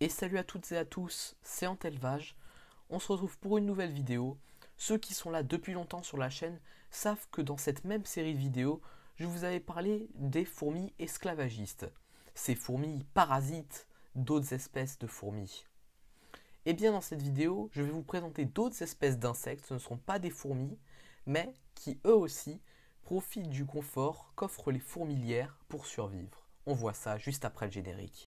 Et salut à toutes et à tous, c'est Antelvage. On se retrouve pour une nouvelle vidéo. Ceux qui sont là depuis longtemps sur la chaîne savent que dans cette même série de vidéos, je vous avais parlé des fourmis esclavagistes. Ces fourmis parasites d'autres espèces de fourmis. Et bien dans cette vidéo, je vais vous présenter d'autres espèces d'insectes. Ce ne sont pas des fourmis, mais qui eux aussi profitent du confort qu'offrent les fourmilières pour survivre. On voit ça juste après le générique.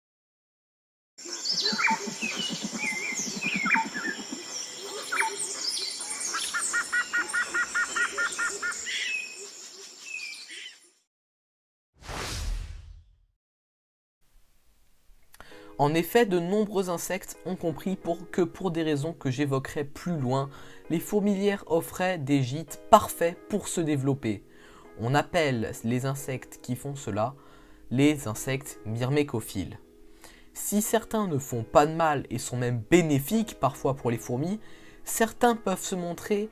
En effet, de nombreux insectes ont compris que pour des raisons que j'évoquerai plus loin, les fourmilières offraient des gîtes parfaits pour se développer. On appelle les insectes qui font cela les insectes myrmécophiles. Si certains ne font pas de mal et sont même bénéfiques parfois pour les fourmis, certains peuvent se montrer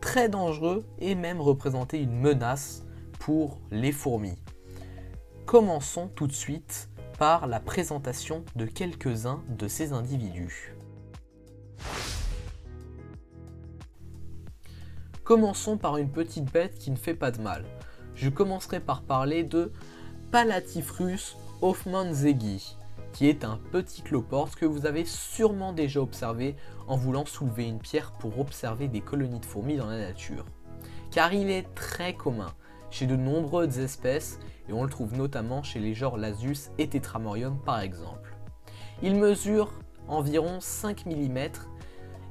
très dangereux et même représenter une menace pour les fourmis. Commençons tout de suite par la présentation de quelques-uns de ces individus. Commençons par une petite bête qui ne fait pas de mal. Je commencerai par parler de Palatifrus hoffmannseggi, qui est un petit cloporte que vous avez sûrement déjà observé en voulant soulever une pierre pour observer des colonies de fourmis dans la nature. Car il est très commun chez de nombreuses espèces et on le trouve notamment chez les genres Lasius et Tetramorium par exemple. Il mesure environ 5 mm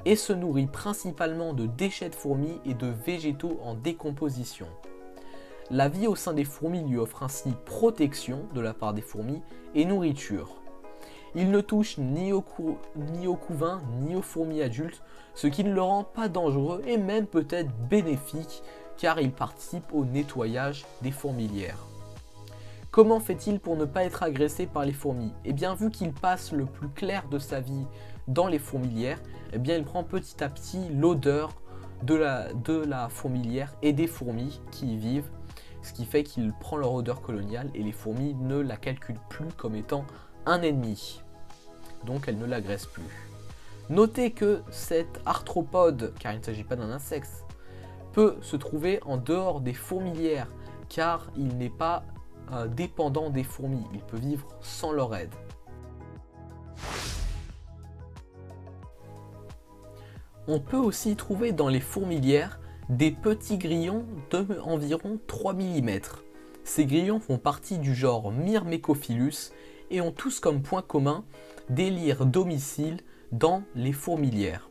et se nourrit principalement de déchets de fourmis et de végétaux en décomposition. La vie au sein des fourmis lui offre ainsi protection de la part des fourmis et nourriture. Il ne touche ni au couvain ni aux fourmis adultes, ce qui ne le rend pas dangereux et même peut-être bénéfique car il participe au nettoyage des fourmilières. Comment fait-il pour ne pas être agressé par les fourmis? Eh bien, vu qu'il passe le plus clair de sa vie dans les fourmilières, eh bien, il prend petit à petit l'odeur de la fourmilière et des fourmis qui y vivent, ce qui fait qu'il prend leur odeur coloniale et les fourmis ne la calculent plus comme étant un ennemi. Donc, elles ne l'agressent plus. Notez que cet arthropode, car il ne s'agit pas d'un insecte, peut se trouver en dehors des fourmilières car il n'est pas dépendant des fourmis, il peut vivre sans leur aide. On peut aussi trouver dans les fourmilières des petits grillons d'environ 3 mm. Ces grillons font partie du genre Myrmecophilus et ont tous comme point commun d'élire domicile dans les fourmilières.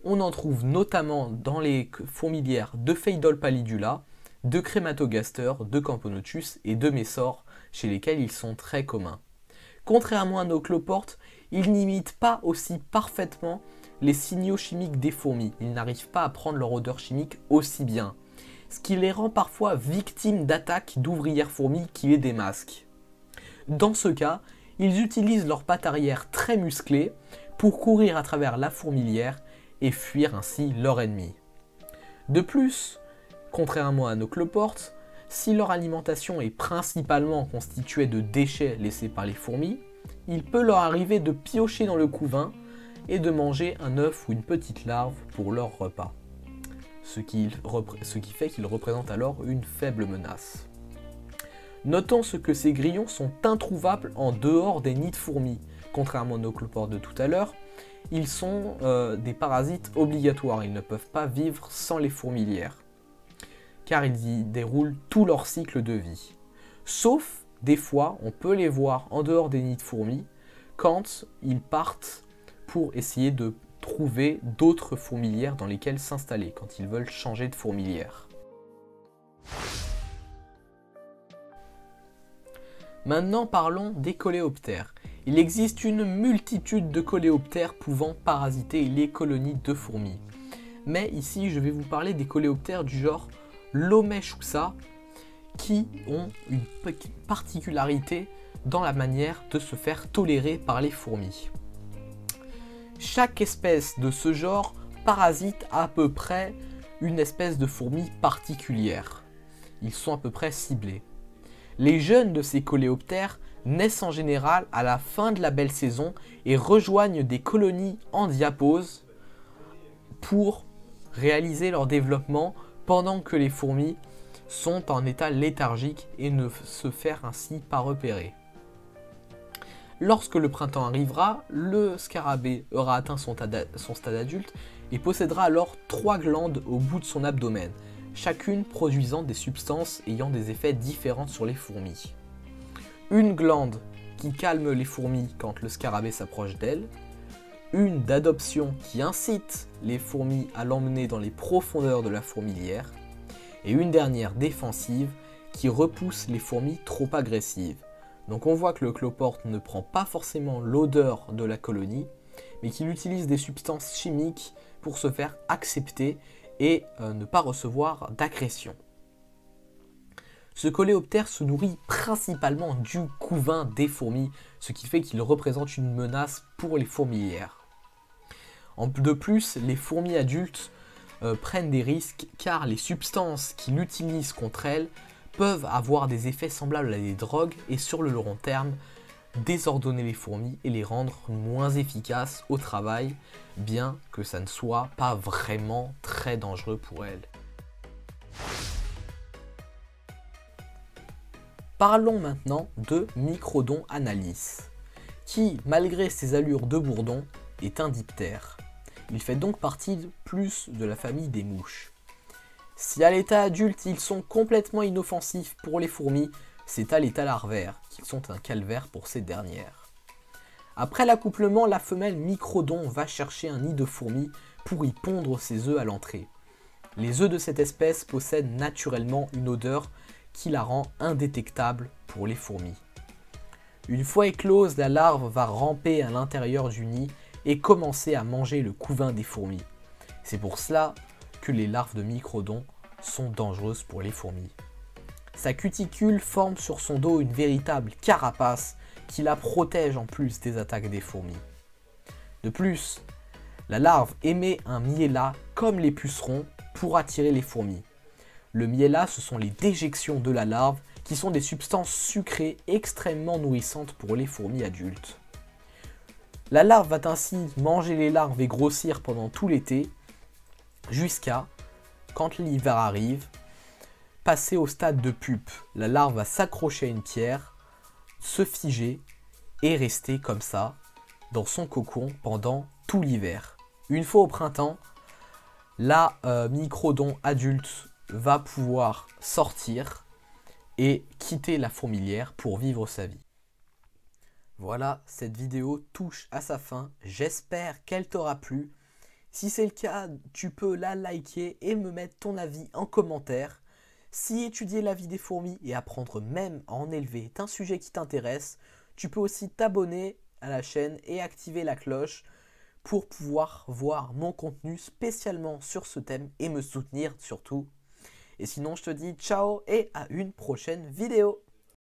On en trouve notamment dans les fourmilières de Pheidol pallidula, de Crématogaster, de Camponotus et de Messor, chez lesquels ils sont très communs. Contrairement à nos cloportes, ils n'imitent pas aussi parfaitement les signaux chimiques des fourmis. Ils n'arrivent pas à prendre leur odeur chimique aussi bien, ce qui les rend parfois victimes d'attaques d'ouvrières fourmis qui les démasquent. Dans ce cas, ils utilisent leurs pattes arrière très musclées pour courir à travers la fourmilière et fuir ainsi leur ennemi. De plus, contrairement à nos cloportes, si leur alimentation est principalement constituée de déchets laissés par les fourmis, il peut leur arriver de piocher dans le couvain et de manger un œuf ou une petite larve pour leur repas, ce qui fait qu'ils représentent alors une faible menace. Notons que ces grillons sont introuvables en dehors des nids de fourmis. Contrairement à nos cloportes de tout à l'heure, ils sont des parasites obligatoires, ils ne peuvent pas vivre sans les fourmilières, car ils y déroulent tout leur cycle de vie. Sauf, des fois, on peut les voir en dehors des nids de fourmis, quand ils partent pour essayer de trouver d'autres fourmilières dans lesquelles s'installer, quand ils veulent changer de fourmilière. Maintenant parlons des coléoptères. Il existe une multitude de coléoptères pouvant parasiter les colonies de fourmis. Mais ici, je vais vous parler des coléoptères du genre Lomechusa qui ont une particularité dans la manière de se faire tolérer par les fourmis. Chaque espèce de ce genre parasite à peu près une espèce de fourmi particulière. Ils sont à peu près ciblés. Les jeunes de ces coléoptères naissent en général à la fin de la belle saison et rejoignent des colonies en diapause pour réaliser leur développement pendant que les fourmis sont en état léthargique et ne se faire ainsi pas repérer. Lorsque le printemps arrivera, le scarabée aura atteint son stade adulte et possédera alors 3 glandes au bout de son abdomen, chacune produisant des substances ayant des effets différents sur les fourmis. Une glande qui calme les fourmis quand le scarabée s'approche d'elle, une d'adoption qui incite les fourmis à l'emmener dans les profondeurs de la fourmilière, et une dernière défensive qui repousse les fourmis trop agressives. Donc on voit que le cloporte ne prend pas forcément l'odeur de la colonie, mais qu'il utilise des substances chimiques pour se faire accepter et ne pas recevoir d'agression. Ce coléoptère se nourrit principalement du couvain des fourmis, ce qui fait qu'il représente une menace pour les fourmilières. De plus, les fourmis adultes prennent des risques car les substances qu'il utilise contre elles peuvent avoir des effets semblables à des drogues et sur le long terme désordonner les fourmis et les rendre moins efficaces au travail, bien que ça ne soit pas vraiment très dangereux pour elles. Parlons maintenant de Microdon analis, qui, malgré ses allures de bourdon, est un diptère. Il fait donc partie plus de la famille des mouches. Si à l'état adulte ils sont complètement inoffensifs pour les fourmis, c'est à l'état larvaire qu'ils sont un calvaire pour ces dernières. Après l'accouplement, la femelle Microdon va chercher un nid de fourmis pour y pondre ses œufs à l'entrée. Les œufs de cette espèce possèdent naturellement une odeur qui la rend indétectable pour les fourmis. Une fois éclose, la larve va ramper à l'intérieur du nid et commencer à manger le couvain des fourmis. C'est pour cela que les larves de Microdon sont dangereuses pour les fourmis. Sa cuticule forme sur son dos une véritable carapace qui la protège en plus des attaques des fourmis. De plus, la larve émet un miella comme les pucerons pour attirer les fourmis. Le miella, ce sont les déjections de la larve qui sont des substances sucrées extrêmement nourrissantes pour les fourmis adultes. La larve va ainsi manger les larves et grossir pendant tout l'été, jusqu'à, quand l'hiver arrive, passer au stade de pupe. La larve va s'accrocher à une pierre, se figer et rester comme ça, dans son cocon, pendant tout l'hiver. Une fois au printemps, la Microdon adulte va pouvoir sortir et quitter la fourmilière pour vivre sa vie. Voilà, cette vidéo touche à sa fin. J'espère qu'elle t'aura plu. Si c'est le cas, tu peux la liker et me mettre ton avis en commentaire. Si étudier la vie des fourmis et apprendre même à en élever est un sujet qui t'intéresse, tu peux aussi t'abonner à la chaîne et activer la cloche pour pouvoir voir mon contenu spécialement sur ce thème et me soutenir surtout. Et sinon, je te dis ciao et à une prochaine vidéo.